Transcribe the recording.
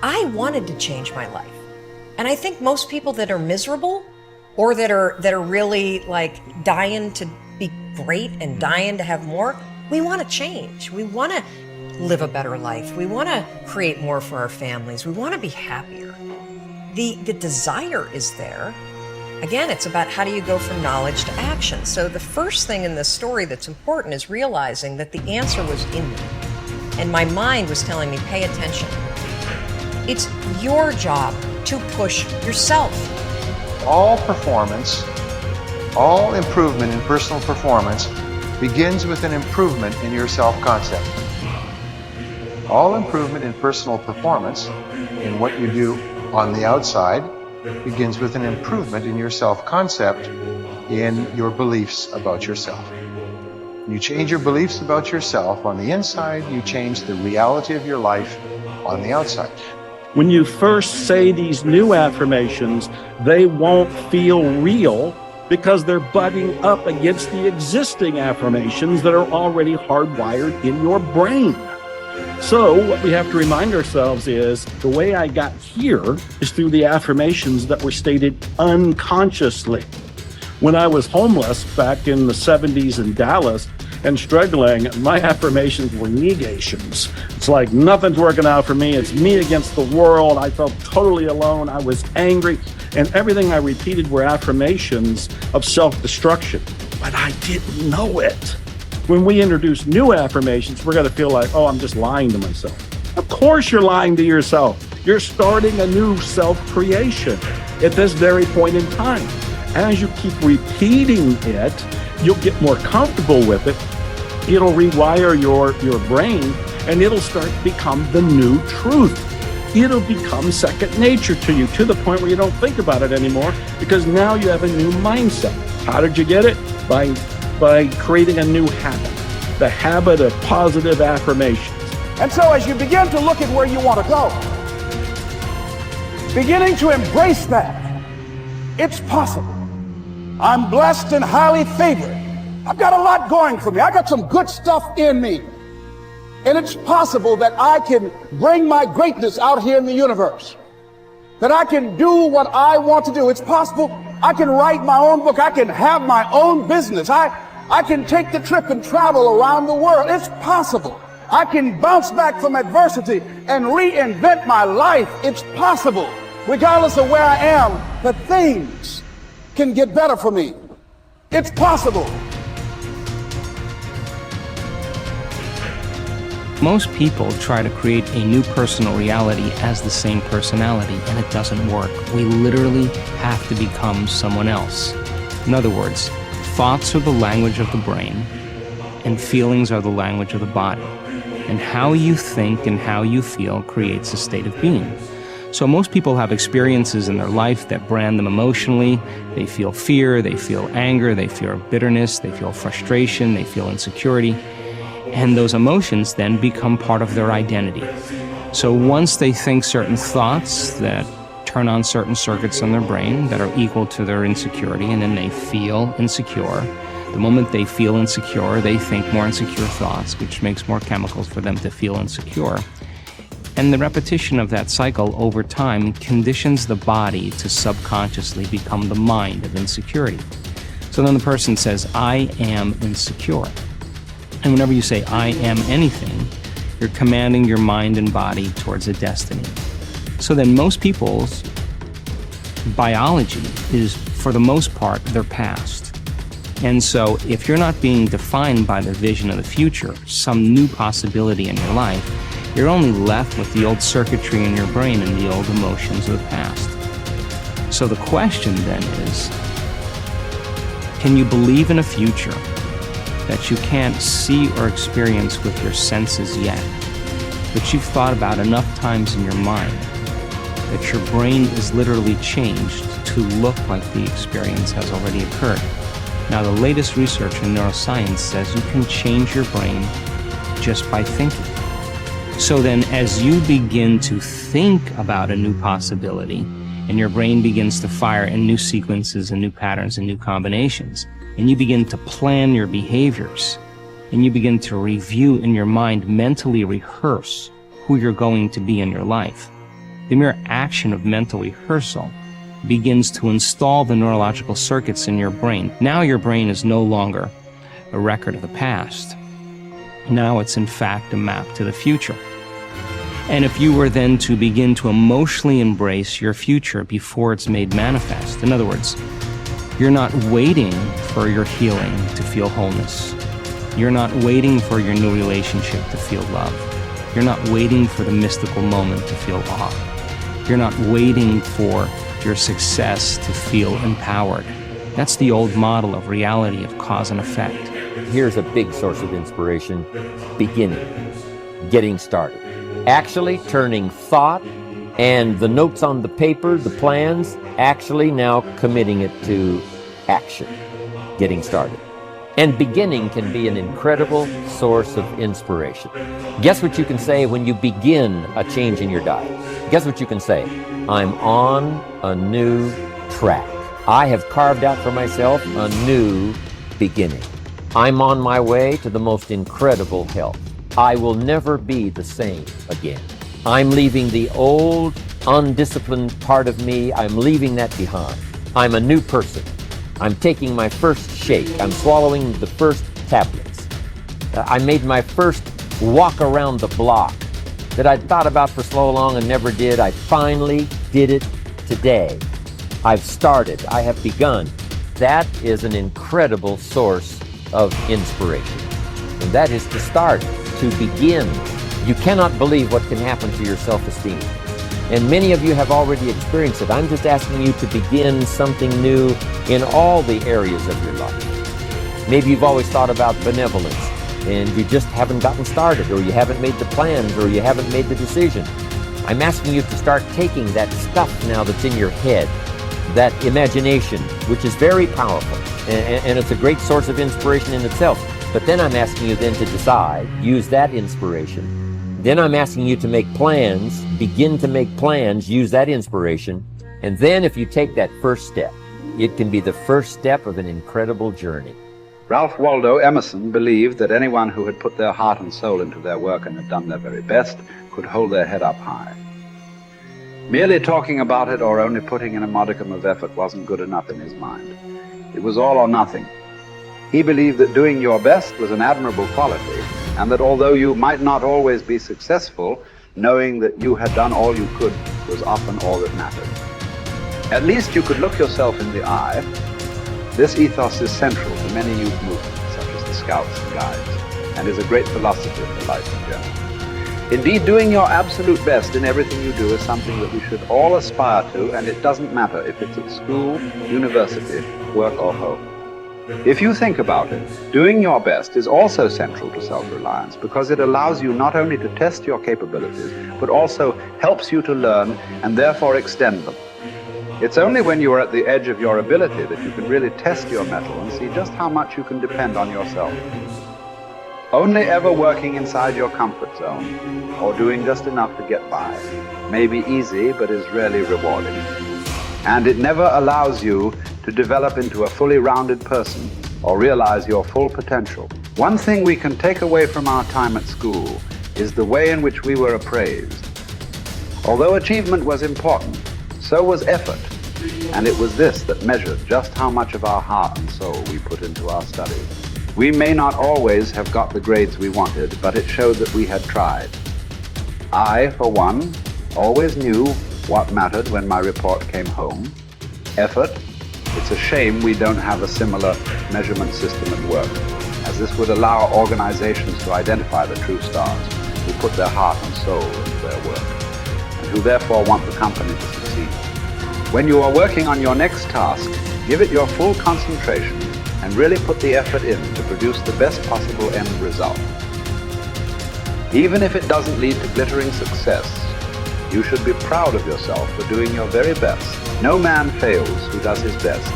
I wanted to change my life. And I think most people that are miserable or that are really like dying to be great and dying to have more, we want to change. We want to live a better life. We want to create more for our families. We want to be happier. The desire is there. Again, it's about how do you go from knowledge to action. So the first thing in this story that's important is realizing that the answer was in me. And my mind was telling me, pay attention. It's your job to push yourself. All performance, all improvement in personal performance begins with an improvement in your self-concept. All improvement in personal performance, in what you do on the outside, begins with an improvement in your self-concept, in your beliefs about yourself. You change your beliefs about yourself on the inside, you change the reality of your life on the outside. When you first say these new affirmations, they won't feel real because they're butting up against the existing affirmations that are already hardwired in your brain. So what we have to remind ourselves is the way I got here is through the affirmations that were stated unconsciously. When I was homeless back in the 70s in Dallas and struggling, my affirmations were negations. It's like nothing's working out for me. It's me against the world. I felt totally alone. I was angry. And everything I repeated were affirmations of self-destruction. But I didn't know it. When we introduce new affirmations, we're going to feel like, oh, I'm just lying to myself. Of course you're lying to yourself. You're starting a new self-creation at this very point in time. As you keep repeating it, you'll get more comfortable with it. It'll rewire your brain, and it'll start to become the new truth. It'll become second nature to you, to the point where you don't think about it anymore, because now you have a new mindset. How did you get it? By creating a new habit, the habit of positive affirmations. And so as you begin to look at where you want to go, beginning to embrace that, it's possible. I'm blessed and highly favored. I've got a lot going for me. I got some good stuff in me. And it's possible that I can bring my greatness out here in the universe. That I can do what I want to do. It's possible I can write my own book. I can have my own business. I can take the trip and travel around the world. It's possible. I can bounce back from adversity and reinvent my life. It's possible. Regardless of where I am, the things can get better for me. It's possible. Most people try to create a new personal reality as the same personality, and it doesn't work. We literally have to become someone else. In other words, thoughts are the language of the brain, and feelings are the language of the body. And how you think and how you feel creates a state of being. So most people have experiences in their life that brand them emotionally. They feel fear, they feel anger, they feel bitterness, they feel frustration, they feel insecurity. And those emotions then become part of their identity. So once they think certain thoughts that turn on certain circuits in their brain that are equal to their insecurity, and then they feel insecure. The moment they feel insecure, they think more insecure thoughts, which makes more chemicals for them to feel insecure. And the repetition of that cycle over time conditions the body to subconsciously become the mind of insecurity. So then the person says, I am insecure. And whenever you say, I am anything, you're commanding your mind and body towards a destiny. So then most people's biology is, for the most part, their past. And so if you're not being defined by the vision of the future, some new possibility in your life, you're only left with the old circuitry in your brain and the old emotions of the past. So the question then is, can you believe in a future that you can't see or experience with your senses yet, but you've thought about enough times in your mind that your brain is literally changed to look like the experience has already occurred? Now, the latest research in neuroscience says you can change your brain just by thinking. So then, as you begin to think about a new possibility, and your brain begins to fire in new sequences and new patterns and new combinations, and you begin to plan your behaviors, and you begin to review in your mind, mentally rehearse who you're going to be in your life, The mere action of mental rehearsal begins to install the neurological circuits in your brain. Now your brain is no longer a record of the past. Now it's in fact a map to the future. And if you were then to begin to emotionally embrace your future before it's made manifest, in other words, you're not waiting for your healing to feel wholeness. You're not waiting for your new relationship to feel love. You're not waiting for the mystical moment to feel awe. You're not waiting for your success to feel empowered. That's the old model of reality of cause and effect. Here's a big source of inspiration: beginning, getting started. Actually turning thought and the notes on the paper, the plans, actually now committing it to action, getting started. And beginning can be an incredible source of inspiration. Guess what you can say when you begin a change in your diet? Guess what you can say? I'm on a new track. I have carved out for myself a new beginning. I'm on my way to the most incredible health. I will never be the same again. I'm leaving the old, undisciplined part of me. I'm leaving that behind. I'm a new person. I'm taking my first shake. I'm swallowing the first tablets. I made my first walk around the block that I'd thought about for so long and never did. I finally did it today. I've started. I have begun. That is an incredible source of inspiration. And that is to start, to begin. You cannot believe what can happen to your self-esteem. And many of you have already experienced it. I'm just asking you to begin something new in all the areas of your life. Maybe you've always thought about benevolence and you just haven't gotten started, or you haven't made the plans, or you haven't made the decision. I'm asking you to start taking that stuff now that's in your head, that imagination, which is very powerful, and it's a great source of inspiration in itself. But then I'm asking you then to decide, use that inspiration. Then I'm asking you to make plans, begin to make plans, use that inspiration. And then if you take that first step, it can be the first step of an incredible journey. Ralph Waldo Emerson believed that anyone who had put their heart and soul into their work and had done their very best could hold their head up high. Merely talking about it or only putting in a modicum of effort wasn't good enough in his mind. It was all or nothing. He believed that doing your best was an admirable quality, and that although you might not always be successful, knowing that you had done all you could was often all that mattered. At least you could look yourself in the eye. This ethos is central to many youth movements, such as the Scouts and Guides, and is a great philosophy for life in general. Indeed, doing your absolute best in everything you do is something that we should all aspire to, and it doesn't matter if it's at school, university, work, or home. If you think about it, doing your best is also central to self-reliance, because it allows you not only to test your capabilities, but also helps you to learn and therefore extend them. It's only when you are at the edge of your ability that you can really test your mettle and see just how much you can depend on yourself. Only ever working inside your comfort zone, or doing just enough to get by, may be easy but is rarely rewarding. And it never allows you to develop into a fully rounded person or realize your full potential. One thing we can take away from our time at school is the way in which we were appraised. Although achievement was important, so was effort, and it was this that measured just how much of our heart and soul we put into our studies. We may not always have got the grades we wanted, but it showed that we had tried. I, for one, always knew what mattered when my report came home. Effort. It's a shame we don't have a similar measurement system at work, as this would allow organizations to identify the true stars who put their heart and soul into their work, and who therefore want the company to succeed. When you are working on your next task, give it your full concentration and really put the effort in to produce the best possible end result. Even if it doesn't lead to glittering success, you should be proud of yourself for doing your very best. No man fails who does his best,